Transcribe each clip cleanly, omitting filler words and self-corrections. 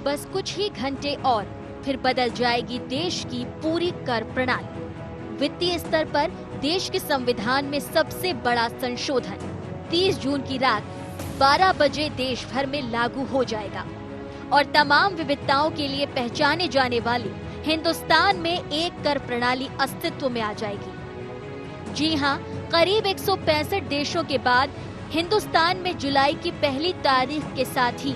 बस कुछ ही घंटे और फिर बदल जाएगी देश की पूरी कर प्रणाली। वित्तीय स्तर पर देश के संविधान में सबसे बड़ा संशोधन 30 जून की रात 12 बजे देश भर में लागू हो जाएगा और तमाम विविधताओं के लिए पहचाने जाने वाले हिंदुस्तान में एक कर प्रणाली अस्तित्व में आ जाएगी। जी हां, करीब 165 देशों के बाद हिंदुस्तान में जुलाई की पहली तारीख के साथ ही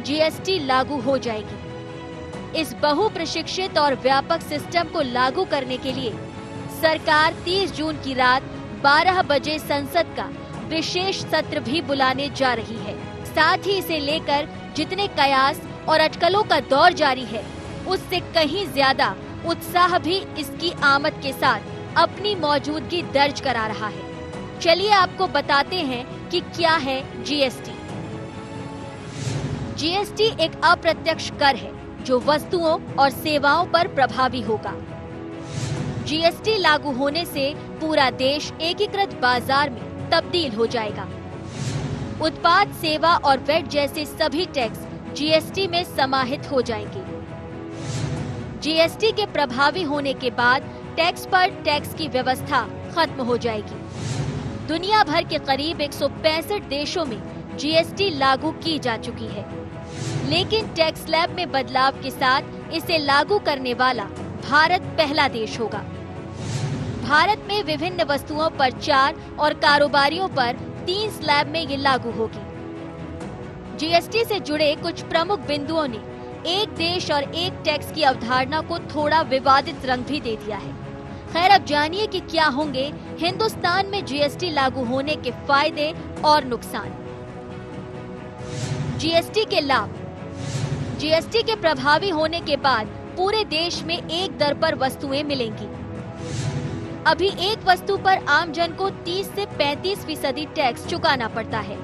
जीएसटी लागू हो जाएगी। इस बहुप्रशिक्षित और व्यापक सिस्टम को लागू करने के लिए सरकार 30 जून की रात 12 बजे संसद का विशेष सत्र भी बुलाने जा रही है। साथ ही इसे लेकर जितने कयास और अटकलों का दौर जारी है, उससे कहीं ज्यादा उत्साह भी इसकी आमद के साथ अपनी मौजूदगी दर्ज करा रहा है। चलिए आपको बताते हैं कि क्या है जीएसटी। जीएसटी एक अप्रत्यक्ष कर है जो वस्तुओं और सेवाओं पर प्रभावी होगा। जीएसटी लागू होने से पूरा देश एकीकृत बाजार में तब्दील हो जाएगा। उत्पाद, सेवा और वैट जैसे सभी टैक्स जीएसटी में समाहित हो जाएंगे। जीएसटी के प्रभावी होने के बाद टैक्स पर टैक्स की व्यवस्था खत्म हो जाएगी। दुनिया भर के करीब 165 देशों में जीएसटी लागू की जा चुकी है, लेकिन टैक्स स्लैब में बदलाव के साथ इसे लागू करने वाला भारत पहला देश होगा। भारत में विभिन्न वस्तुओं पर 4 और कारोबारियों पर 3 स्लैब में ये लागू होगी। जीएसटी से जुड़े कुछ प्रमुख बिंदुओं ने एक देश और एक टैक्स की अवधारणा को थोड़ा विवादित रंग भी दे दिया है। खैर, अब जानिए कि क्या होंगे हिंदुस्तान में जीएसटी लागू होने के फायदे और नुकसान। जीएसटी के लाभ। जीएसटी के प्रभावी होने के बाद पूरे देश में एक दर पर वस्तुएं मिलेंगी। अभी एक वस्तु पर आम जन को 30 से 35% टैक्स चुकाना पड़ता है।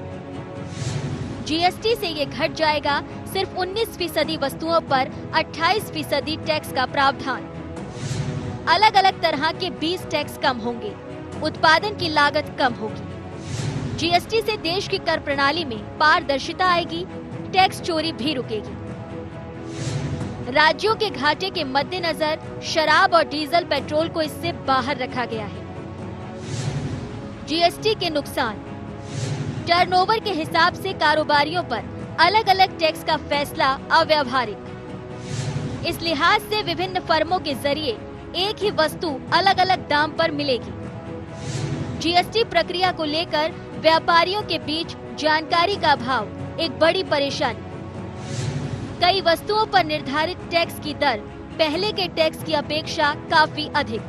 जीएसटी से ये घट जाएगा, सिर्फ 19% वस्तुओं पर 28% टैक्स का प्रावधान। अलग अलग तरह के 20 टैक्स कम होंगे। उत्पादन की लागत कम होगी। जीएसटी से देश की कर प्रणाली में पारदर्शिता आएगी, टैक्स चोरी भी रुकेगी। राज्यों के घाटे के मद्देनजर शराब और डीजल पेट्रोल को इससे बाहर रखा गया है। जीएसटी के नुकसान। टर्नओवर के हिसाब से कारोबारियों पर अलग अलग टैक्स का फैसला अव्यावहारिक। इस लिहाज से विभिन्न फर्मों के जरिए एक ही वस्तु अलग अलग दाम पर मिलेगी। जीएसटी प्रक्रिया को लेकर व्यापारियों के बीच जानकारी का अभाव एक बड़ी परेशानी। कई वस्तुओं पर निर्धारित टैक्स की दर पहले के टैक्स की अपेक्षा काफी अधिक।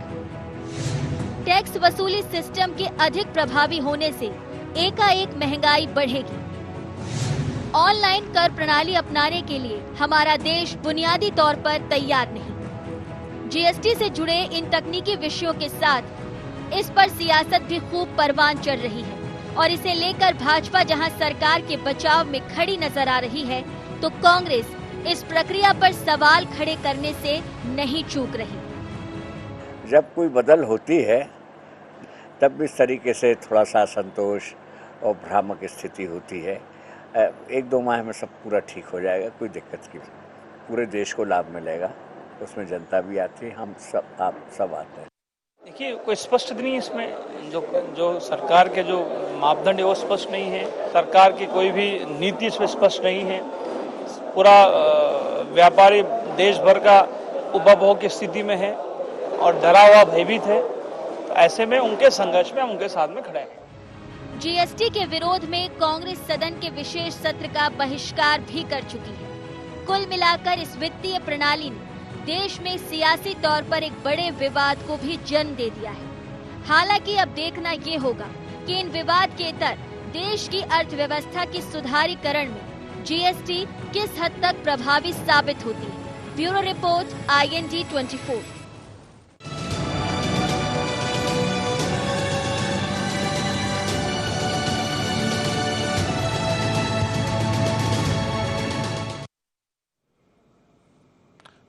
टैक्स वसूली सिस्टम के अधिक प्रभावी होने से एकाएक महंगाई बढ़ेगी। ऑनलाइन कर प्रणाली अपनाने के लिए हमारा देश बुनियादी तौर पर तैयार नहीं। जीएसटी से जुड़े इन तकनीकी विषयों के साथ इस पर सियासत भी खूब परवान चढ़ रही है और इसे लेकर भाजपा जहां सरकार के बचाव में खड़ी नजर आ रही है, तो कांग्रेस इस प्रक्रिया पर सवाल खड़े करने से नहीं चूक रही। जब कोई बदल होती है तब भी इस तरीके से थोड़ा सा असंतोष और भ्रामक स्थिति होती है। 1-2 माह में सब पूरा ठीक हो जाएगा, कोई दिक्कत की, पूरे देश को लाभ मिलेगा। उसमें जनता भी आती है, हम सब, आप सब आते हैं। देखिए, कोई स्पष्ट नहीं है इसमें। जो सरकार के जो मापदंड है वो स्पष्ट नहीं है। सरकार की कोई भी नीति इसमें स्पष्ट नहीं है। पूरा व्यापारी देश भर का उपभोग की स्थिति में है और डरा हुआ भयभीत है। तो ऐसे में उनके संघर्ष में हम उनके साथ में खड़े हैं। जीएसटी के विरोध में कांग्रेस सदन के विशेष सत्र का बहिष्कार भी कर चुकी है। कुल मिलाकर इस वित्तीय प्रणाली ने देश में सियासी तौर पर एक बड़े विवाद को भी जन्म दे दिया है। हालांकि अब देखना ये होगा कि इन विवाद के इतर देश की अर्थव्यवस्था की सुधारीकरण में जीएसटी किस हद तक प्रभावी साबित होती है। Bureau report, IND 24।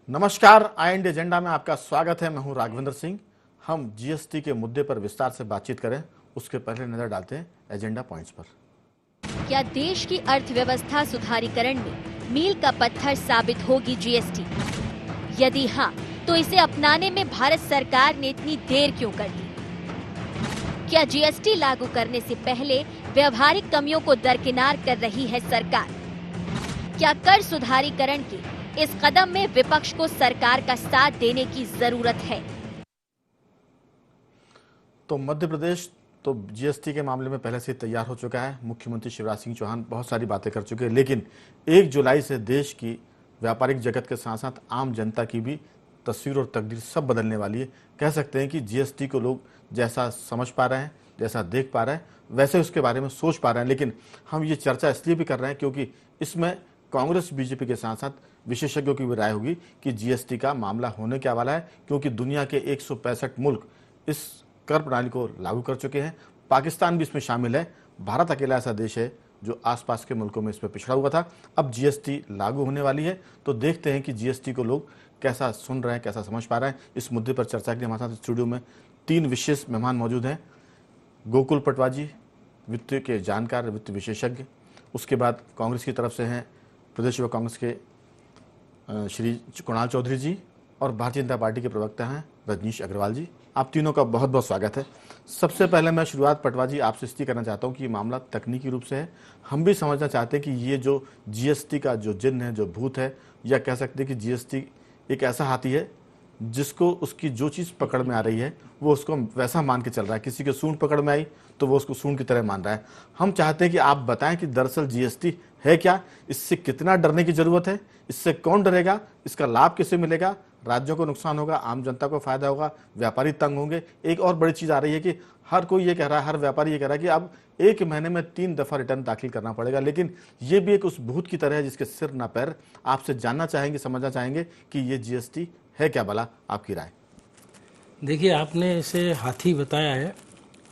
नमस्कार, IND एजेंडा में आपका स्वागत है। मैं हूं राघवेंद्र सिंह। हम जीएसटी के मुद्दे पर विस्तार से बातचीत करें उसके पहले नजर डालते हैं एजेंडा पॉइंट्स पर। क्या देश की अर्थव्यवस्था सुधारीकरण में मील का पत्थर साबित होगी जीएसटी? यदि हाँ, तो इसे अपनाने में भारत सरकार ने इतनी देर क्यों कर दी? क्या जीएसटी लागू करने से पहले व्यवहारिक कमियों को दरकिनार कर रही है सरकार? क्या कर सुधारीकरण के इस कदम में विपक्ष को सरकार का साथ देने की जरूरत है? तो मध्य प्रदेश तो जीएसटी के मामले में पहले से ही तैयार हो चुका है। मुख्यमंत्री शिवराज सिंह चौहान बहुत सारी बातें कर चुके हैं, लेकिन 1 जुलाई से देश की व्यापारिक जगत के साथ साथ आम जनता की भी तस्वीर और तकदीर सब बदलने वाली है। कह सकते हैं कि जीएसटी को लोग जैसा समझ पा रहे हैं, जैसा देख पा रहे हैं, वैसे उसके बारे में सोच पा रहे हैं। लेकिन हम ये चर्चा इसलिए भी कर रहे हैं क्योंकि इसमें कांग्रेस बीजेपी के साथ साथ विशेषज्ञों की भी राय होगी कि जीएसटी का मामला होने क्या वाला है, क्योंकि दुनिया के 165 मुल्क इस कर प्रणाली को लागू कर चुके हैं। पाकिस्तान भी इसमें शामिल है। भारत अकेला ऐसा देश है जो आसपास के मुल्कों में इसमें पिछड़ा हुआ था। अब जीएसटी लागू होने वाली है, तो देखते हैं कि जीएसटी को लोग कैसा सुन रहे हैं, कैसा समझ पा रहे हैं। इस मुद्दे पर चर्चा के लिए हमारे साथ स्टूडियो में 3 विशेष मेहमान मौजूद हैं। गोकुल पटवाजी, वित्त के जानकार, वित्त विशेषज्ञ। उसके बाद कांग्रेस की तरफ से हैं प्रदेश युवा कांग्रेस के श्री कुणाल चौधरी जी, और भारतीय जनता पार्टी के प्रवक्ता हैं रजनीश अग्रवाल जी। आप तीनों का बहुत बहुत स्वागत है। सबसे पहले मैं शुरुआत पटवाजी आपसे इसलिए करना चाहता हूं कि ये मामला तकनीकी रूप से है। हम भी समझना चाहते हैं कि ये जो जीएसटी का जो जिन्न है, जो भूत है, या कह सकते हैं कि जीएसटी एक ऐसा हाथी है जिसको उसकी जो चीज़ पकड़ में आ रही है वो उसको वैसा मान के चल रहा है। किसी के सूंड पकड़ में आई तो वो उसको सूंड की तरह मान रहा है। हम चाहते हैं कि आप बताएं कि दरअसल जीएसटी है क्या, इससे कितना डरने की जरूरत है, इससे कौन डरेगा, इसका लाभ किसे मिलेगा, राज्यों को नुकसान होगा, आम जनता को फायदा होगा, व्यापारी तंग होंगे। एक और बड़ी चीज आ रही है कि हर कोई ये कह रहा है, हर व्यापारी ये कह रहा है कि अब 1 महीने में 3 दफा रिटर्न दाखिल करना पड़ेगा। लेकिन ये भी एक उस भूत की तरह है जिसके सिर ना पैर। आपसे जानना चाहेंगे, समझना चाहेंगे कि ये जीएसटी है क्या भला, आपकी राय? देखिए, आपने इसे हाथी बताया है,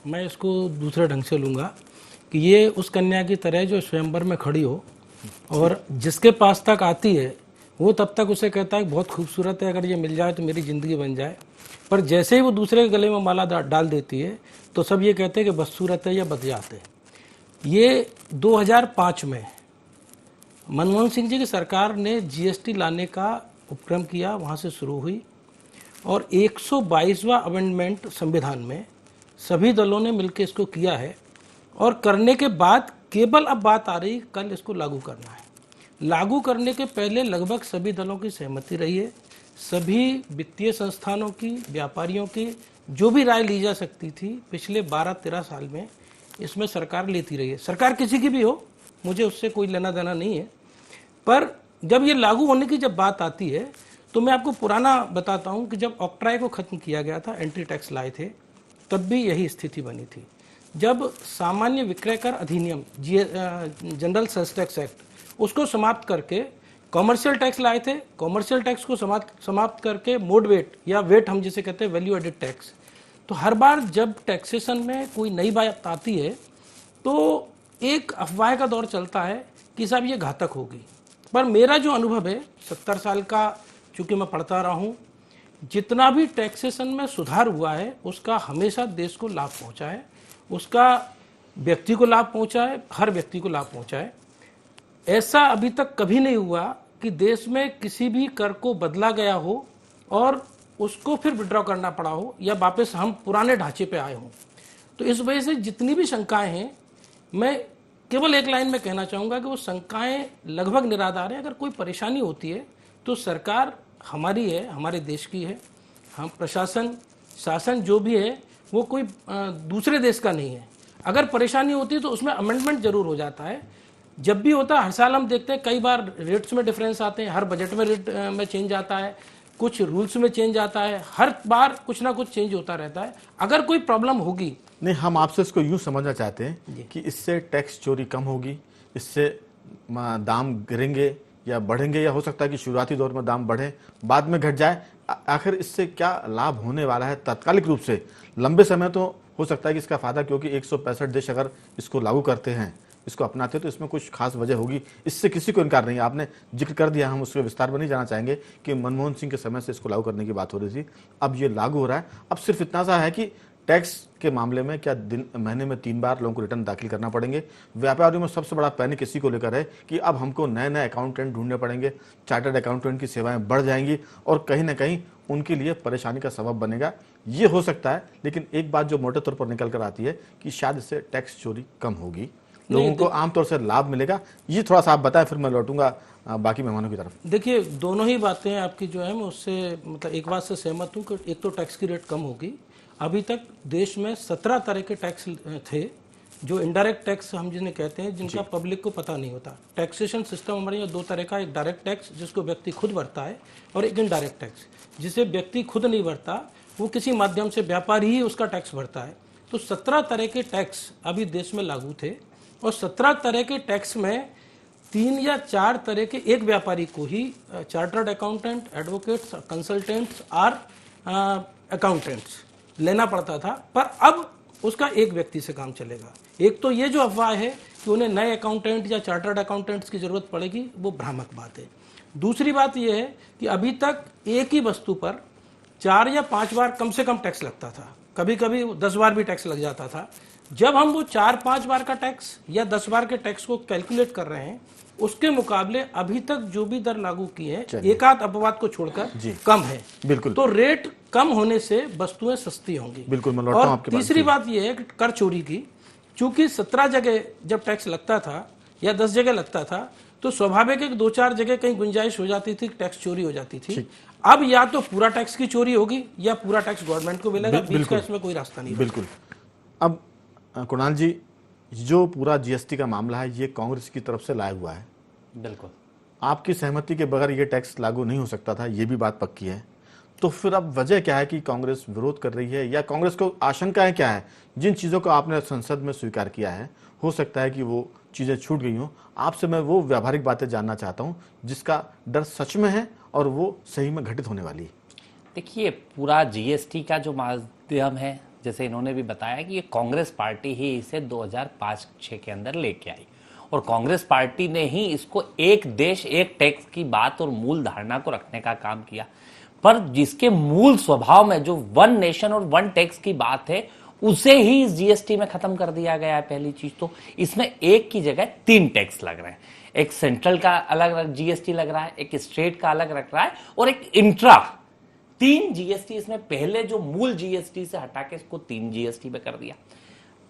मैं इसको दूसरे ढंग से लूँगा कि ये उस कन्या की तरह जो स्वयंवर में खड़ी हो और जिसके पास तक आती है वो तब तक उसे कहता है बहुत खूबसूरत है, अगर ये मिल जाए तो मेरी ज़िंदगी बन जाए। पर जैसे ही वो दूसरे के गले में माला डाल देती है तो सब ये कहते हैं कि बदसूरत है या बदजात है। ये 2005 में मनमोहन सिंह जी की सरकार ने जीएसटी लाने का उपक्रम किया, वहाँ से शुरू हुई, और 122वां अमेंडमेंट संविधान में सभी दलों ने मिलकर इसको किया है। और करने के बाद केवल अब बात आ रही कल इसको लागू करना है। लागू करने के पहले लगभग सभी दलों की सहमति रही है। सभी वित्तीय संस्थानों की, व्यापारियों की जो भी राय ली जा सकती थी पिछले 12-13 साल में इसमें सरकार लेती रही है। सरकार किसी की भी हो, मुझे उससे कोई लेना देना नहीं है। पर जब ये लागू होने की जब बात आती है तो मैं आपको पुराना बताता हूँ कि जब ऑक्ट्राई को ख़त्म किया गया था, एंटी टैक्स लाए थे, तब भी यही स्थिति बनी थी। जब सामान्य विक्रय कर अधिनियम जनरल सेल्स टैक्स एक्ट उसको समाप्त करके कॉमर्शियल टैक्स लाए थे, कॉमर्शियल टैक्स को समाप्त करके मोड वेट या वेट हम जिसे कहते हैं वैल्यू एडेड टैक्स। तो हर बार जब टैक्सेशन में कोई नई बात आती है तो एक अफवाह का दौर चलता है कि साहब ये घातक होगी। पर मेरा जो अनुभव है 70 साल का, चूँकि मैं पढ़ता रहा हूँ, जितना भी टैक्सेशन में सुधार हुआ है उसका हमेशा देश को लाभ पहुँचा है, उसका व्यक्ति को लाभ पहुँचा है, हर व्यक्ति को लाभ पहुँचा है। ऐसा अभी तक कभी नहीं हुआ कि देश में किसी भी कर को बदला गया हो और उसको फिर विड्रॉ करना पड़ा हो या वापस हम पुराने ढांचे पे आए हों। तो इस वजह से जितनी भी शंकाएं हैं, मैं केवल एक लाइन में कहना चाहूँगा कि वो शंकाएं लगभग निराधार है। अगर कोई परेशानी होती है तो सरकार हमारी है, हमारे देश की है। हम प्रशासन, शासन जो भी है वो कोई दूसरे देश का नहीं है। अगर परेशानी होती है तो उसमें अमेंडमेंट जरूर हो जाता है। जब भी होता है, हर साल हम देखते हैं कई बार रेट्स में डिफरेंस आते हैं, हर बजट में रेट में चेंज आता है, कुछ रूल्स में चेंज आता है, हर बार कुछ ना कुछ चेंज होता रहता है। अगर कोई प्रॉब्लम होगी, नहीं, हम आपसे इसको यूं समझना चाहते हैं कि इससे टैक्स चोरी कम होगी, इससे दाम गिरेंगे या बढ़ेंगे, या हो सकता है कि शुरुआती दौर में दाम बढ़े बाद में घट जाए। आखिर इससे क्या लाभ होने वाला है तात्कालिक रूप से? लंबे समय तो हो सकता है कि इसका फायदा, क्योंकि 165 देश अगर इसको लागू करते हैं, इसको अपनाते हैं, तो इसमें कुछ खास वजह होगी, इससे किसी को इनकार नहीं है। आपने जिक्र कर दिया, हम उसके विस्तार में नहीं जाना चाहेंगे कि मनमोहन सिंह के समय से इसको लागू करने की बात हो रही थी, अब ये लागू हो रहा है। अब सिर्फ इतना सा है कि टैक्स के मामले में क्या महीने में 3 बार लोगों को रिटर्न दाखिल करना पड़ेंगे। व्यापारियों में सबसे बड़ा पैनिक इसी को लेकर है कि अब हमको नए नए अकाउंटेंट ढूंढने पड़ेंगे, चार्टर्ड अकाउंटेंट की सेवाएं बढ़ जाएंगी और कहीं ना कहीं उनके लिए परेशानी का सबब बनेगा। ये हो सकता है, लेकिन एक बात जो मोटे तौर पर निकल कर आती है कि शायद इससे टैक्स चोरी कम होगी, लोगों को आमतौर से लाभ मिलेगा। ये थोड़ा सा आप बताएं, फिर मैं लौटूंगा बाकी मेहमानों की तरफ। देखिए, दोनों ही बातें आपकी जो है मैं उससे मतलब एक बात से सहमत हूँ कि एक तो टैक्स की रेट कम होगी। अभी तक देश में 17 तरह के टैक्स थे जो इनडायरेक्ट टैक्स हम जिन्हें कहते हैं, जिनका पब्लिक को पता नहीं होता। टैक्सेशन सिस्टम हमारे यहाँ 2 तरह का, एक डायरेक्ट टैक्स जिसको व्यक्ति खुद भरता है और एक इनडायरेक्ट टैक्स जिसे व्यक्ति खुद नहीं भरता, वो किसी माध्यम से व्यापारी ही उसका टैक्स भरता है। तो 17 तरह के टैक्स अभी देश में लागू थे और 17 तरह के टैक्स में 3 या 4 तरह के एक व्यापारी को ही चार्टर्ड अकाउंटेंट, एडवोकेट्स, कंसल्टेंट्स और अकाउंटेंट्स लेना पड़ता था, पर अब उसका एक व्यक्ति से काम चलेगा। एक तो ये जो अफवाह है कि उन्हें नए अकाउंटेंट या चार्टर्ड अकाउंटेंट्स की जरूरत पड़ेगी, वो भ्रामक बात है। दूसरी बात यह है कि अभी तक एक ही वस्तु पर 4 या 5 बार कम से कम टैक्स लगता था, कभी कभी 10 बार भी टैक्स लग जाता था। जब हम वो 4-5 बार का टैक्स या 10 बार के टैक्स को कैलकुलेट कर रहे हैं, उसके मुकाबले अभी तक जो भी दर लागू की है, एक आध अपवाद को छोड़कर कम है। बिल्कुल। तो रेट कम होने से वस्तुएं सस्ती होंगी। बिल्कुल, मैं लौटता हूं और आपके पास। तीसरी बात यह है कि कर चोरी की, चूंकि 17 जगह जब टैक्स लगता था या 10 जगह लगता था, तो स्वाभाविक है कि 2-4 जगह कहीं गुंजाइश हो जाती थी, टैक्स चोरी हो जाती थी। अब या तो पूरा टैक्स की चोरी होगी या पूरा टैक्स गवर्नमेंट को मिलेगा, बीच का इसमें कोई रास्ता नहीं। बिल्कुल। अब कुणाल जी, जो पूरा जीएसटी का मामला है ये कांग्रेस की तरफ से लाया हुआ है। बिल्कुल। आपकी सहमति के बगैर ये टैक्स लागू नहीं हो सकता था, ये भी बात पक्की है। तो फिर अब वजह क्या है कि कांग्रेस विरोध कर रही है, या कांग्रेस को आशंकाएं क्या है? जिन चीज़ों को आपने संसद में स्वीकार किया है, हो सकता है कि वो चीज़ें छूट गई हों। आपसे मैं वो व्यावहारिक बातें जानना चाहता हूँ जिसका डर सच में है और वो सही में घटित होने वाली है। देखिए, पूरा जीएसटी का जो माध्यम है, जैसे इन्होंने भी बताया कि ये कांग्रेस पार्टी ही इसे 2005-6 के अंदर लेके आई और कांग्रेस पार्टी ने ही इसको एक देश एक टैक्स की बात और मूल धारणा को रखने का काम किया। पर जिसके मूल स्वभाव में जो 1 नेशन और 1 टैक्स की बात है, उसे ही इस जीएसटी में खत्म कर दिया गया है। पहली चीज तो इसमें एक की जगह 3 टैक्स लग रहे हैं। एक सेंट्रल का अलग जीएसटी लग रहा है, एक स्टेट का अलग रख रहा है और एक इंट्रा। 3 जीएसटी इसमें पहले जो मूल जीएसटी से हटा के इसको 3 जीएसटी में कर दिया।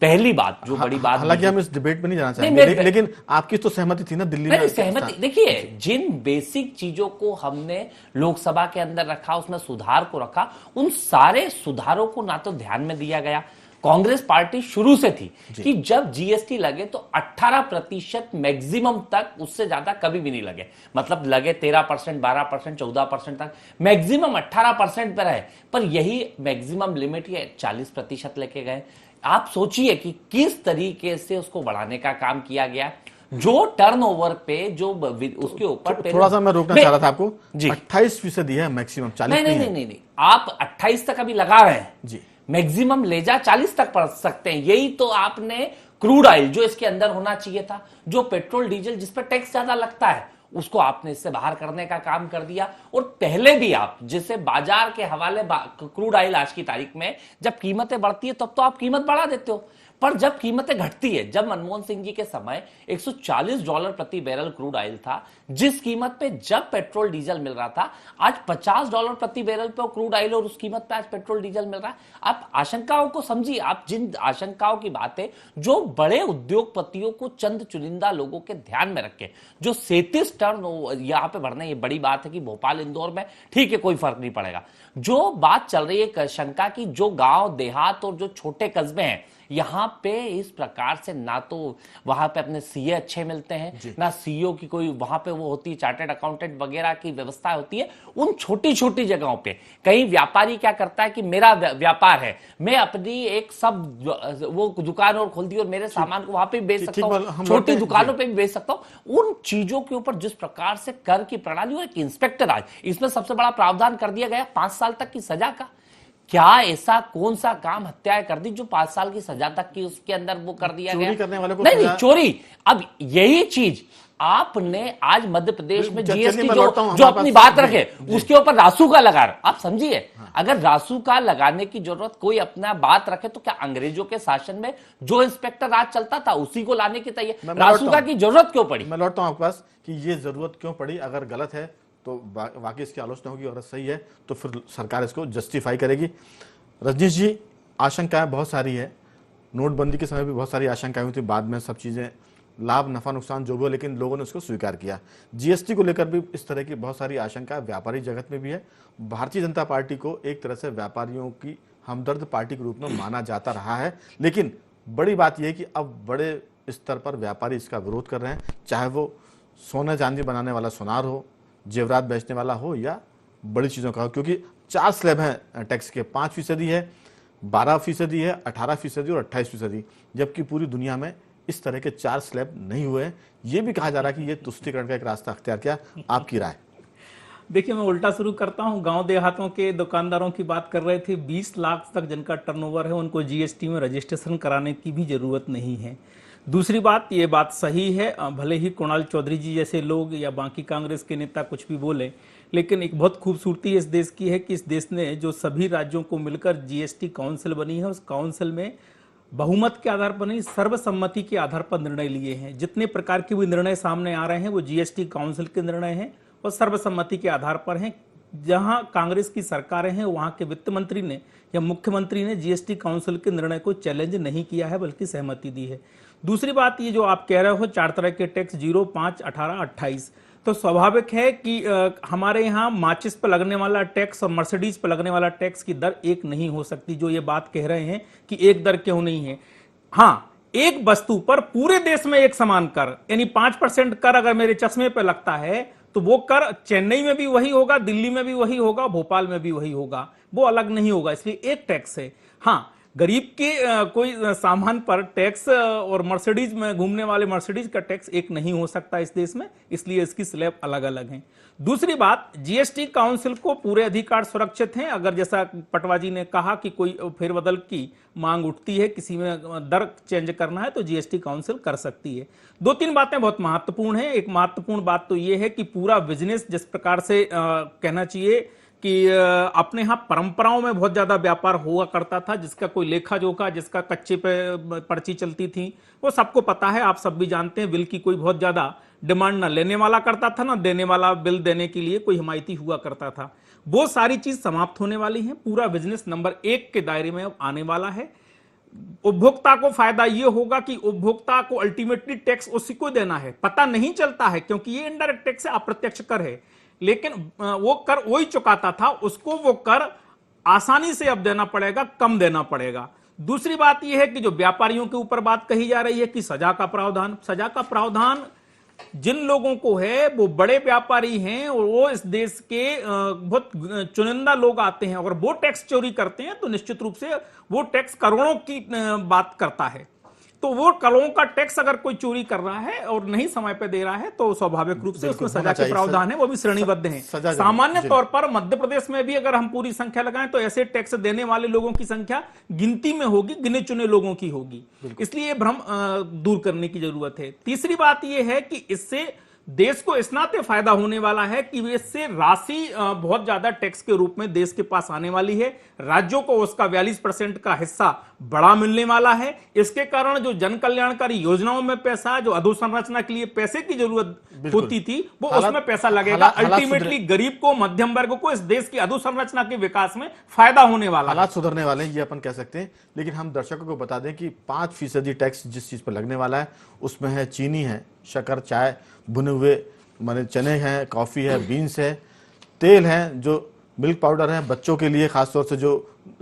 पहली बात जो बड़ी बात, हालांकि हम इस डिबेट में नहीं जाना चाहेंगे, लेकिन आपकी तो सहमति थी ना दिल्ली में। सहमति, देखिए, जिन बेसिक चीजों को हमने लोकसभा के अंदर रखा, उसमें सुधार को रखा, उन सारे सुधारों को ना तो ध्यान में दिया गया। कांग्रेस पार्टी शुरू से थी कि जब जीएसटी लगे तो 18% मैक्सिमम तक, उससे ज्यादा कभी भी नहीं लगे। मतलब लगे 13%, 12%, 14% तक, मैक्सिमम 18% पर है। पर यही मैक्सिमम लिमिट ये 40% लेके गए। आप सोचिए कि किस तरीके से उसको बढ़ाने का काम किया गया। जो टर्नओवर पे जो उसके ऊपर थोड़ा सा मैं रोकना चाह रहा था आपको। 28% है मैक्सिमम, 40 नहीं, आप 28 तक अभी लगा रहे हैं जी। मैक्सिमम ले जा 40 तक पढ़ सकते हैं। यही तो आपने क्रूड ऑयल जो इसके अंदर होना चाहिए था, जो पेट्रोल डीजल जिस पर टैक्स ज्यादा लगता है, उसको आपने इससे बाहर करने का काम कर दिया। और पहले भी आप जिसे बाजार के हवाले क्रूड ऑयल आज की तारीख में जब कीमतें बढ़ती है तब तो आप कीमत बढ़ा देते हो, पर जब कीमतें घटती है, जब मनमोहन सिंह जी के समय $140 प्रति बैरल क्रूड ऑयल था, जिस कीमत पे जब पेट्रोल डीजल मिल रहा था, आज $50 प्रति बैरल पे क्रूड ऑयल और उस कीमत पे आज पेट्रोल डीजल मिल रहा है। आप आशंकाओं को समझिए, आप जिन आशंकाओं की बातें जो बड़े उद्योगपतियों को चंद चुनिंदा लोगों के ध्यान में रखे, जो 37 टर्न यहां पे बढ़ने, ये बड़ी बात है कि भोपाल इंदौर में ठीक है कोई फर्क नहीं पड़ेगा। जो बात चल रही है शंका की, जो गांव देहात और जो छोटे कस्बे हैं, यहां पे इस प्रकार से ना तो वहां पे अपने सीए अच्छे मिलते हैं, ना सीईओ की कोई वहां पे वो होती है, चार्टर्ड अकाउंटेंट वगैरह की व्यवस्था होती है। उन छोटी छोटी जगहों पे कहीं व्यापारी क्या करता है कि मेरा व्यापार है, मैं अपनी एक सब वो दुकान और खोल दी और मेरे सामान को वहां पे बेच सकता हूं, छोटी दुकानों पे भी बेच सकता हूं। उन चीजों के ऊपर जिस प्रकार से कर की प्रणाली और एक इंस्पेक्टर आज, इसमें सबसे बड़ा प्रावधान कर दिया गया 5 साल तक की सजा का। क्या ऐसा कौन सा काम हत्याएं कर दी जो 5 साल की सजा तक की उसके अंदर वो कर दिया गया? करने वाले को नहीं, चोरी। अब यही चीज आपने आज मध्य प्रदेश में चलिए, जीएसटी मैं जो लौटता हूं, जो हमारे अपनी पास- बात रखे जी। उसके ऊपर रासुका लगा रहे। आप समझिए, अगर रासुका लगाने की जरूरत कोई अपना बात रखे तो क्या अंग्रेजों के शासन में जो इंस्पेक्टर राज चलता था उसी को लाने की तैयारी, मैं लौटता रासुका हूं। की जरूरत क्यों पड़ी? मैं लौटता हूं आपके पास कि ये जरूरत क्यों पड़ी। अगर गलत है तो वाकई इसकी आलोचना होगी, और सही है तो फिर सरकार इसको जस्टिफाई करेगी। रजनीश जी, आशंकाएं बहुत सारी है, नोटबंदी के समय भी बहुत सारी आशंकाएं हुई थी, बाद में सब चीज़ें लाभ नफा नुकसान जो भी हो, लेकिन लोगों ने उसको स्वीकार किया। जीएसटी को लेकर भी इस तरह की बहुत सारी आशंकाएं व्यापारी जगत में भी है। भारतीय जनता पार्टी को एक तरह से व्यापारियों की हमदर्द पार्टी के रूप में माना जाता रहा है, लेकिन बड़ी बात यह है कि अब बड़े स्तर पर व्यापारी इसका विरोध कर रहे हैं, चाहे वो सोना चांदी बनाने वाला सुनार हो, जेवरात बेचने वाला हो, या बड़ी चीज़ों का हो, क्योंकि 4 स्लैब हैं टैक्स के, 5% है, 12% है, 18% और 28%, जबकि पूरी दुनिया में इस तरह के 4 स्लैब नहीं हुए हैं। ये भी कहा जा रहा है कि ये तुष्टीकरण का एक रास्ता अख्तियार किया। आपकी राय? देखिए, मैं उल्टा शुरू करता हूं। गांव देहातों के दुकानदारों की बात कर रहे थे। 20 लाख तक जिनका टर्नओवर है उनको जीएसटी में रजिस्ट्रेशन कराने की भी जरूरत नहीं है। दूसरी बात, ये बात सही है, भले ही कुणाल चौधरी जी जैसे लोग या बाकी कांग्रेस के नेता कुछ भी बोले, लेकिन एक बहुत खूबसूरती इस देश की है कि इस देश ने जो सभी राज्यों को मिलकर जीएसटी काउंसिल बनी है, उस काउंसिल में बहुमत के आधार पर नहीं, सर्वसम्मति के आधार पर निर्णय लिए हैं। जितने प्रकार के भी निर्णय सामने आ रहे हैं वो जीएसटी काउंसिल के निर्णय हैं और सर्वसम्मति के आधार पर हैं। जहां कांग्रेस की सरकारें हैं वहां के वित्त मंत्री ने या मुख्यमंत्री ने जीएसटी काउंसिल के निर्णय को चैलेंज नहीं किया है, बल्कि सहमति दी है। दूसरी बात, ये जो आप कह रहे हो 4 तरह के टैक्स, 0, 5, 18, 28, तो स्वाभाविक है कि हमारे यहाँ माचिस पर लगने वाला टैक्स और मर्सिडीज पर लगने वाला टैक्स की दर एक नहीं हो सकती। जो ये बात कह रहे हैं कि एक दर क्यों नहीं है, हाँ, एक वस्तु पर पूरे देश में एक समान कर, यानी 5% कर अगर मेरे चश्मे पे लगता है तो वो कर चेन्नई में भी वही होगा, दिल्ली में भी वही होगा, भोपाल में भी वही होगा, वो अलग नहीं होगा। इसलिए एक टैक्स है। हाँ, गरीब के कोई सामान पर टैक्स और मर्सिडीज में घूमने वाले मर्सिडीज का टैक्स एक नहीं हो सकता इस देश में, इसलिए इसकी स्लैब अलग अलग हैं। दूसरी बात, जीएसटी काउंसिल को पूरे अधिकार सुरक्षित हैं। अगर जैसा पटवा जी ने कहा कि कोई फेरबदल की मांग उठती है, किसी में दर चेंज करना है, तो जीएसटी काउंसिल कर सकती है। 2-3 बातें बहुत महत्वपूर्ण हैं। एक महत्वपूर्ण बात तो यह है कि पूरा बिजनेस जिस प्रकार से कहना चाहिए कि अपने यहाँ परंपराओं में बहुत ज्यादा व्यापार हुआ करता था, जिसका कोई लेखा जोखा, जिसका कच्चे पे पर्ची चलती थी, वो सबको पता है, आप सब भी जानते हैं। बिल की कोई बहुत ज्यादा डिमांड ना लेने वाला करता था, ना देने वाला बिल देने के लिए कोई हिमायती हुआ करता था। वो सारी चीज समाप्त होने वाली है। पूरा बिजनेस नंबर 1 के दायरे में अब आने वाला है। उपभोक्ता को फायदा यह होगा कि उपभोक्ता को अल्टीमेटली टैक्स उसी को देना है, पता नहीं चलता है, क्योंकि ये इनडायरेक्ट टैक्स है, अप्रत्यक्ष कर है, लेकिन वो कर वही चुकाता था, उसको वो कर आसानी से अब देना पड़ेगा, कम देना पड़ेगा। दूसरी बात यह है कि जो व्यापारियों के ऊपर बात कही जा रही है कि सजा का प्रावधान जिन लोगों को है वो बड़े व्यापारी हैं और वो इस देश के बहुत चुनिंदा लोग आते हैं। अगर वो टैक्स चोरी करते हैं तो निश्चित रूप से वो टैक्स करोड़ों की बात करता है। तो वो करोड़ों का टैक्स अगर कोई चोरी कर रहा है और नहीं समय पे दे रहा है तो स्वाभाविक रूप से उसमें सजा के प्रावधान है, वो भी श्रेणीबद्ध हैं। सामान्य तौर पर मध्य प्रदेश में भी अगर हम पूरी संख्या लगाएं तो ऐसे टैक्स देने वाले लोगों की संख्या गिनती में होगी, गिने चुने लोगों की होगी। इसलिए ये भ्रम दूर करने की जरूरत है। तीसरी बात यह है कि इससे देश को इस नाते फायदा होने वाला है कि इससे राशि बहुत ज्यादा टैक्स के रूप में देश के पास आने वाली है। राज्यों को उसका 42% का हिस्सा बड़ा मिलने वाला है। इसके कारण जो जन कल्याणकारी योजनाओं में पैसा, जो अधोसंरचना के लिए पैसे की जरूरत होती थी, वो उसमें पैसा लगेगा। अल्टीमेटली गरीब को, मध्यम वर्ग को, इस देश की अधोसंरचना के विकास में फायदा होने वाला, हालात सुधरने वाले हैं, ये अपन कह सकते हैं। लेकिन हम दर्शकों को बता दें कि 5% टैक्स जिस चीज पर लगने वाला है उसमें है चीनी है, शक्कर, चाय, भुने हुए माने चने हैं, कॉफी है, बीन्स है, तेल है, जो मिल्क पाउडर है बच्चों के लिए, खासतौर से जो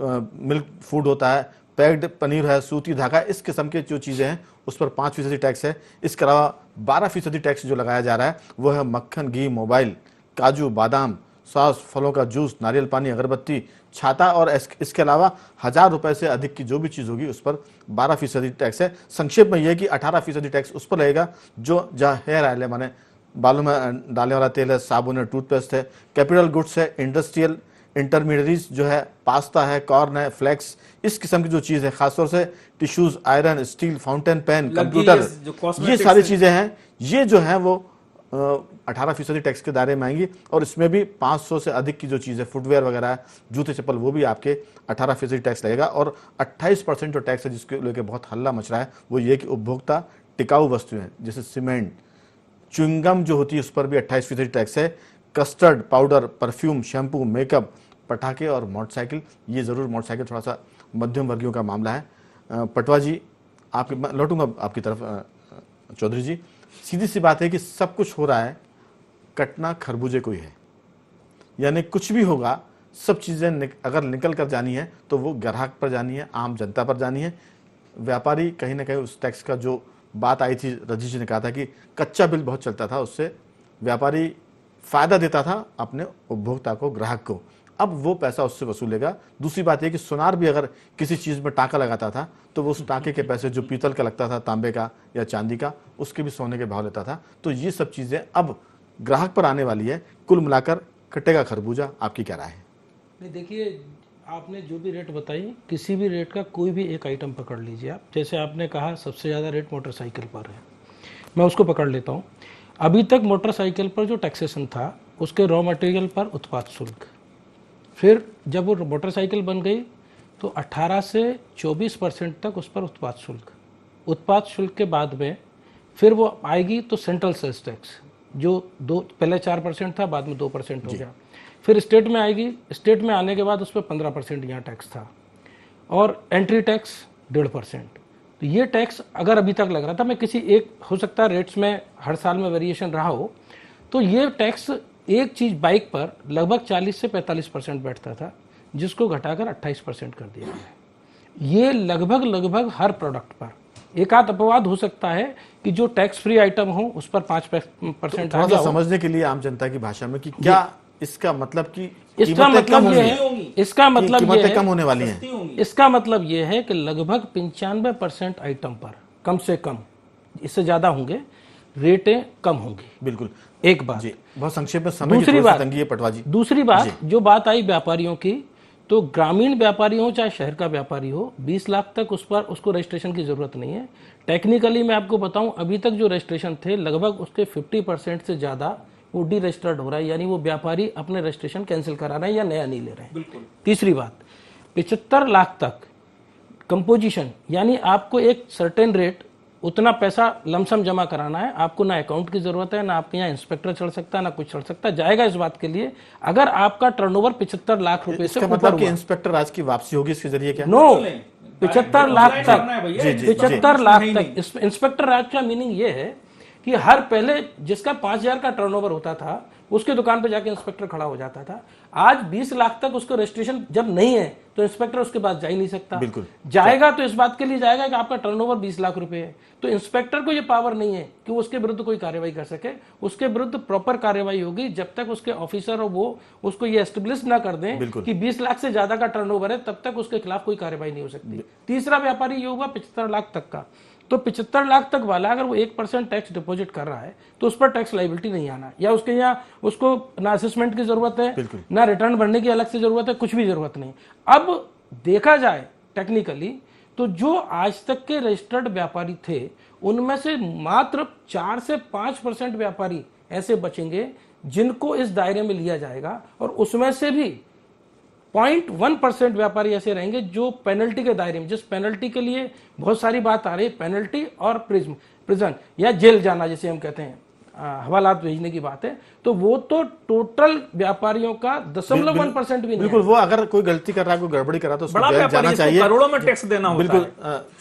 मिल्क फूड होता है, पैक्ड पनीर है, सूती धागा, इस किस्म के जो चीज़ें हैं उस पर 5% टैक्स है। इसके अलावा 12% टैक्स जो लगाया जा रहा है वो है मक्खन, घी, मोबाइल, काजू, बादाम, सॉस, फलों का जूस, नारियल पानी, अगरबत्ती, छाता, और इसके अलावा 1000 रुपए से अधिक की जो भी चीज़ होगी उस पर 12% टैक्स है। संक्षेप में यह कि 18% टैक्स उस पर लगेगा जो जहाँ हेयर ऑयल है, माने बालों में डालने वाला तेल है, साबुन है, टूथपेस्ट है, कैपिटल गुड्स है, इंडस्ट्रियल इंटरमीडिएट्स जो है, पास्ता है, कॉर्न है, फ्लेक्स, इस किस्म की जो चीज़ है, खासतौर से tissues, iron, steel, fountain pen, computer, ये सारी चीज़ें हैं ये जो है वो 18% टैक्स के दायरे में आएंगी, और इसमें भी 500 से अधिक की जो चीज़ें फुटवेयर वगैरह है, जूते चप्पल, वो भी आपके 18% टैक्स लगेगा। और 28% जो टैक्स है जिसके लेके बहुत हल्ला मच रहा है वो ये कि उपभोक्ता टिकाऊ वस्तुएं जैसे सीमेंट, च्युइंगम जो होती है उस पर भी 28% टैक्स है। Custard powder, perfume, shampoo, makeup, पटाखे और मोटरसाइकिल, ये ज़रूर मोटरसाइकिल थोड़ा सा मध्यम वर्गियों का मामला है। पटवा जी, आपके मैं लौटूंगा आपकी तरफ। चौधरी जी, सीधी सी बात है कि सब कुछ हो रहा है कटना खरबूजे को ही है, यानी कुछ भी होगा सब चीज़ें अगर निकल कर जानी है तो वो ग्राहक पर जानी है, आम जनता पर जानी है। व्यापारी कहीं ना कहीं उस टैक्स का जो बात आई थी, रजीश जी ने कहा था कि कच्चा बिल बहुत चलता था, उससे व्यापारी फायदा देता था अपने उपभोक्ता को, ग्राहक को, अब वो पैसा उससे वसूलेगा। दूसरी बात यह कि सुनार भी अगर किसी चीज़ में टाँका लगाता था तो वो उस टाँके के पैसे जो पीतल का लगता था, तांबे का या चांदी का, उसके भी सोने के भाव लेता था। तो ये सब चीज़ें अब ग्राहक पर आने वाली है। कुल मिलाकर कटेगा खरबूजा, आपकी क्या राय है? नहीं, देखिए, आपने जो भी रेट बताई, किसी भी रेट का कोई भी एक आइटम पकड़ लीजिए आप। जैसे आपने कहा सबसे ज़्यादा रेट मोटरसाइकिल पर है, मैं उसको पकड़ लेता हूँ। अभी तक मोटरसाइकिल पर जो टैक्सेशन था उसके रॉ मटेरियल पर उत्पाद शुल्क, फिर जब वो मोटरसाइकिल बन गई तो 18 से 24% तक उस पर उत्पाद शुल्क, उत्पाद शुल्क के बाद में फिर वो आएगी तो सेंट्रल सेल्स टैक्स जो पहले 4% था, बाद में 2% हो गया। फिर स्टेट में आएगी, स्टेट में आने के बाद उस पर 15% यहाँ टैक्स था, और एंट्री टैक्स 1.5%। तो ये टैक्स अगर अभी तक लग रहा था, मैं किसी एक, हो सकता है रेट्स में हर साल में वेरिएशन रहा हो, तो ये टैक्स एक चीज़ बाइक पर लगभग 40 से 45% बैठता था, जिसको घटाकर 28% कर दिया है। ये लगभग हर प्रोडक्ट पर। एक आध अपवाद हो सकता है कि जो टैक्स फ्री आइटम हो उस पर 5% थोड़ा सा समझने के लिए आम जनता की भाषा में कि क्या इसका मतलब कि इसका मतलब ये है, इसका मतलब ये है कम होने वाली हैं। इसका मतलब ये है कि लगभग 95% आइटम पर कम से कम, इससे ज्यादा होंगे, रेटें कम होंगी। बिल्कुल, एक बात जी, बहुत संक्षेप में समय की थोड़ी सी तंगी है पटवा जी। दूसरी बात, जो बात आई व्यापारियों की, तो ग्रामीण व्यापारी हो चाहे शहर का व्यापारी हो, 20 लाख तक उस पर उसको रजिस्ट्रेशन की जरूरत नहीं है। टेक्निकली मैं आपको बताऊं, अभी तक जो रजिस्ट्रेशन थे लगभग उसके 50% से ज्यादा वो डी रजिस्टर्ड हो रहा है, यानी वो व्यापारी अपने रजिस्ट्रेशन कैंसिल करा रहे हैं या नया नहीं ले रहे हैं। तीसरी बात, 75 लाख तक कंपोजिशन, यानी आपको एक सर्टेन रेट, उतना पैसा लमसम जमा कराना है, आपको ना अकाउंट की जरूरत है, ना आपके यहाँ इंस्पेक्टर चढ़ सकता है, ना कुछ चढ़ सकता जाएगा इस बात के लिए अगर आपका टर्नओवर 75 लाख रुपए से ऊपर मतलब कि इंस्पेक्टर आज की वापसी होगी इसके जरिए क्या? नो, 75 लाख तक, 75 लाख तक इंस्पेक्टर राज का मीनिंग ये है कि हर पहले जिसका 5,000 का टर्नओवर होता था उसके दुकान पे जाके इंस्पेक्टर खड़ा हो जाता था। आज 20 लाख तक उसको रजिस्ट्रेशन जब नहीं है तो इंस्पेक्टर उसके पास जा ही नहीं सकता। बिल्कुल जाएगा तो इस बात के लिए जाएगा कि आपका टर्नओवर 20 लाख रुपए है, तो इंस्पेक्टर को ये पावर नहीं है कि वो उसके विरुद्ध कोई कार्रवाई कर सके। उसके विरुद्ध प्रॉपर कार्रवाई होगी जब तक उसके ऑफिसर और वो उसको ये एस्टेब्लिश ना कर दें कि 20 लाख से ज्यादा का टर्नओवर है, तब तक उसके खिलाफ कोई कार्रवाई नहीं हो सकती। तीसरा व्यापारी ये हुआ 75 लाख तक का, तो 75 लाख तक वाला अगर वो 1% टैक्स डिपॉजिट कर रहा है तो उस पर टैक्स लाइबिलिटी नहीं आना, या उसके यहाँ उसको ना असेसमेंट की जरूरत है, ना रिटर्न भरने की अलग से जरूरत है, कुछ भी जरूरत नहीं। अब देखा जाए टेक्निकली तो जो आज तक के रजिस्टर्ड व्यापारी थे उनमें से मात्र 4 से 5% व्यापारी ऐसे बचेंगे जिनको इस दायरे में लिया जाएगा, और उसमें से भी 0.1% व्यापारी ऐसे रहेंगे जो पेनल्टी के दायरे में, जिस पेनल्टी के लिए बहुत सारी बात आ रही है, पेनल्टी और प्रिजन या जेल जाना जिसे हम कहते हैं, हवालात भेजने की बात है, तो वो तो टोटल व्यापारियों का 0.1% भी नहीं। बिल्कुल, वो अगर कोई गलती कर रहा है, कोई गड़बड़ी कर रहा है तो उसको जेल जाना चाहिए, करोड़ों में टैक्स देना होता बिल्कुल।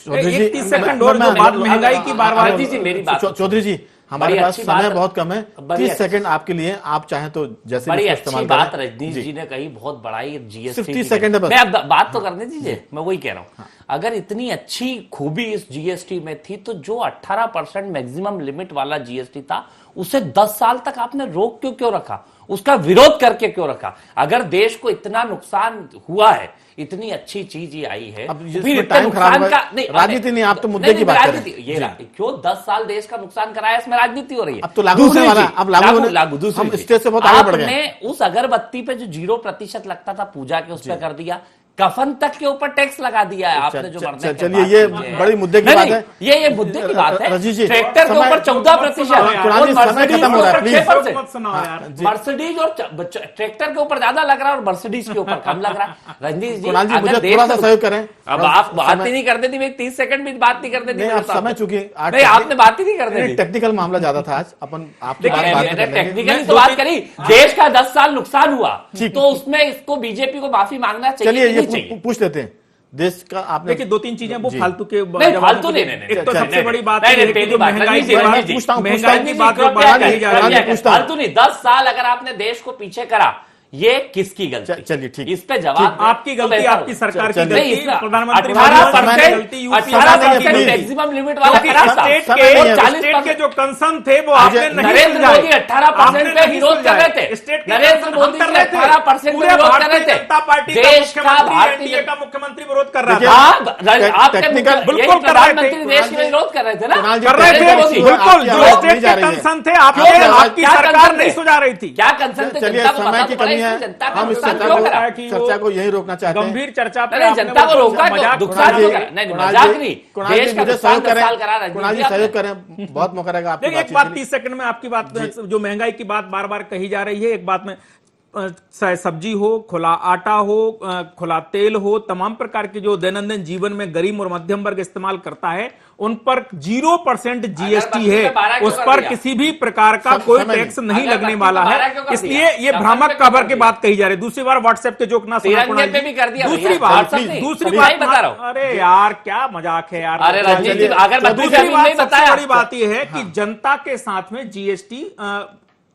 है। 30 सेकंड और जो बात महंगाई की बार चौधरी जी, हमारे पास समय बहुत कम है, 30 सेकंड आपके लिए, आप चाहें तो जैसे बड़ी अच्छी बात रजनीश जी ने कही, बहुत बड़ा ही जीएसटी। 30 सेकंड है बस, मैं अब बात तो करने दीजिए, मैं वही कह रहा हूं, अगर इतनी अच्छी खूबी इस जीएसटी में थी तो जो 18% मैक्सिमम लिमिट वाला जीएसटी था उसे 10 साल तक आपने रोक क्यों रखा, उसका विरोध करके क्यों रखा? अगर देश को इतना नुकसान हुआ है, इतनी अच्छी चीज ये आई है, फिर टाइम खराब का नहीं, राजनीति नहीं, आप तो मुद्दे की बात कर रहे हैं। ये क्यों 10 साल देश का नुकसान कराया, इसमें राजनीति हो रही है। अब तो लागू होने वाला, अब लागू हम स्टेज से बहुत आगे बढ़ गए। आपने उस अगरबत्ती पे जो 0% लगता था पूजा के, उस पर कर दिया। कफन तक के ऊपर टैक्स लगा दिया है आपने जो मरने के चलिए बाद ये कीजिए। बड़ी मुद्दे की नहीं, बात नहीं, है। ये मुद्दे की बात है। रजीश जी, ट्रैक्टर के समय- ऊपर 14% कुणाल जी, समय खत्म हो रहा है, प्लीज। मत सुनाओ यार। मर्सिडीज और ट्रैक्टर के ऊपर ज्यादा लग रहा है और मर्सिडीज के ऊपर कम लग रहा है। रंजीत जी, कुणाल जी, अगर मुझे देश थोड़ा सा को- सहयोग करें। अब आप बात ही नहीं कर देती, मैं 30 सेकंड भी बात नहीं कर देती। नहीं, आप समय चूंकि नहीं, आपने बात ही नहीं कर देती। टेक्निकल मामला ज्यादा था आज, अपन आपकी बात बाद में कर लेंगे। टेक्निकली तो बात करी, देश का 10 साल नुकसान हुआ तो उसमें इसको बीजेपी को माफी मांगना चाहिए। चलिए नहीं ये चाहिए। पूछ लेते हैं देश का आपने। देखिए 2-3 चीजें वो जी। फालतू के नहीं, जवाब फालतू को- नहीं, एक तो सबसे बड़ी बात नहीं, ये है कि पहली जो बात, महंगाई रंजीत की जी, बात रंजीत जी, महंगाई की बात जो क्रॉप बढ़ा क्या दी जा कर- रही क्या है। कर- पूछता हूं। फालतू नहीं, 10 साल अगर आपने देश को पीछे करा, ये किसकी गलती? चलिए, ठीक। इस पे जवाब दें, आपकी तो गलती, बेहतर आपकी होगा। सरकार की चलिए। नहीं, गलती, इसमें प्रधानमंत्री 18% गलती, यूपी 18% नहीं है, मैक्सिमम लिमिट वाला क्योंकि करा था। स्टेट समय नहीं है, के और स्टेट 40% के जो कंसर्न थे वो आपने नहीं नरेंद्र सुलझाए। मोदी 18% आपने पे नहीं विरोध कर रहे सुलझाए। थे। स्टेट के नरेंद्र कंसर्न मोदी हम कर जी रहे थे। 18% पे पूरे विरोध कर भारतीय रहे थे। जनता पार्टी का देश का मुख्यमंत्री, भारतीय एनडीए का मुख्यमंत्री विरोध कर रहा देखिए, था। हाँ, आपके टेक्निकल- यही बिल्कुल कर रहे थे। प्रधानमंत्री देश के विरोध कर रहे थे ना। कुणाल जी, कर रहे थे, नरेंद्र मोदी। बिल्कुल आपकी जो आवाज स्टेट नहीं जा के रही है। कंसर्न थे क्यों? आपकी क्या सरकार कंसर्न नहीं थे? सुझा रही थी। क्या कंसर्न थे? चलिए जनता को समय पता की तो पड़े, कमी है, इसमें जनता का हम इस नुकसान चर्चा क्यों को करा? कि वो चर्चा को यही रोकना चाहते हैं। गंभीर चर्चा पे नहीं, आपने जनता को वो रोका है, मजाक नुकसान उड़ा क्यों दिया। करा? नहीं, कुणाल मजाक जी, नहीं, कुणाल जी, देश का मुझे नुकसान सहयोग 10 साल करा करें। रंजीत कुणाल जी जी आपने। सहयोग करें, बहुत मौका रहेगा आपकी देखिए एक बातचीत बात के लिए। 30 सेकंड में आपकी बात, जो महंगाई की बात बार बार कही जा रही है, एक बात में सब्जी हो, खुला आटा हो, खुला तेल हो, तमाम प्रकार की जो दैनंदिन जीवन में गरीब और मध्यम वर्ग इस्तेमाल करता है उन पर 0% जीएसटी है। उस पर किसी भी प्रकार का कोई टैक्स नहीं लगने वाला है। इसलिए ये भ्रामक खबर की बात कही जा रही है। दूसरी बार व्हाट्सएप के जोक ना सुना कुणाल पे भी कर जी। दिया दूसरी भैया, बात, WhatsApp नहीं, दूसरी नहीं बात बता रहा हूं। अरे यार क्या मजाक है यार। अरे रंजीत जी, अगर मैं दूसरी नहीं बात, सबसे बताया बड़ी बात यह है कि जनता के साथ में जीएसटी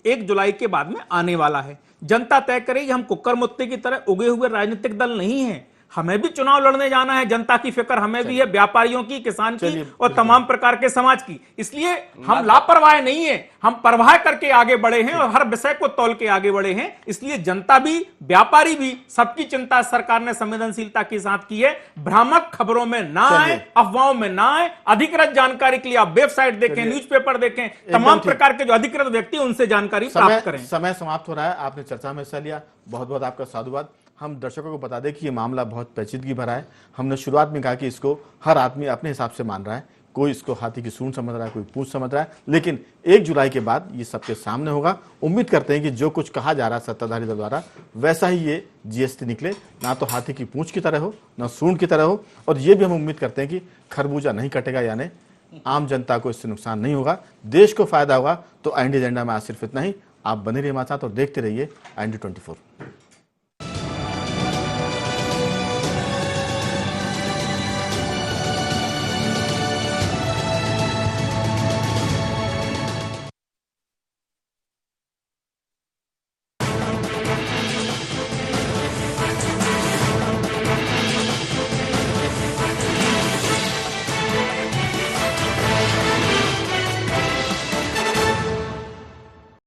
1 जुलाई के बाद में आने वाला है। जनता तय करेगी। हम कुकर मुत्ते की तरह उगे हुए राजनीतिक दल नहीं है। हमें भी चुनाव लड़ने जाना है। जनता की फिक्र हमें भी है, व्यापारियों की, किसान की और तमाम प्रकार के समाज की। इसलिए हम लापरवाह नहीं है, हम परवाह करके आगे बढ़े हैं और हर विषय को तौल के आगे बढ़े हैं। इसलिए जनता भी, व्यापारी भी, सबकी चिंता सरकार ने संवेदनशीलता के साथ की है। भ्रामक खबरों में ना आए, अफवाहों में ना आए। अधिकृत जानकारी के लिए आप वेबसाइट देखें, न्यूज़पेपर देखें, तमाम प्रकार के जो अधिकृत व्यक्ति उनसे जानकारी प्राप्त करें। समय समाप्त हो रहा है। आपने चर्चा में हिस्सा लिया, बहुत बहुत आपका साधुवाद। हम दर्शकों को बता दें कि ये मामला बहुत पेचीदगी भरा है। हमने शुरुआत में कहा कि इसको हर आदमी अपने हिसाब से मान रहा है। कोई इसको हाथी की सूंड समझ रहा है, कोई पूंछ समझ रहा है, लेकिन 1 जुलाई के बाद ये सबके सामने होगा। उम्मीद करते हैं कि जो कुछ कहा जा रहा है सत्ताधारी दल द्वारा, वैसा ही ये जीएसटी निकले, ना तो हाथी की पूंछ की तरह हो, ना सूंड की तरह हो। और ये भी हम उम्मीद करते हैं कि खरबूजा नहीं कटेगा, यानी आम जनता को इससे नुकसान नहीं होगा, देश को फायदा होगा। तो IND एजेंडा में आज सिर्फ इतना ही। आप बने रहिए हमारे साथ और देखते रहिए IND 24।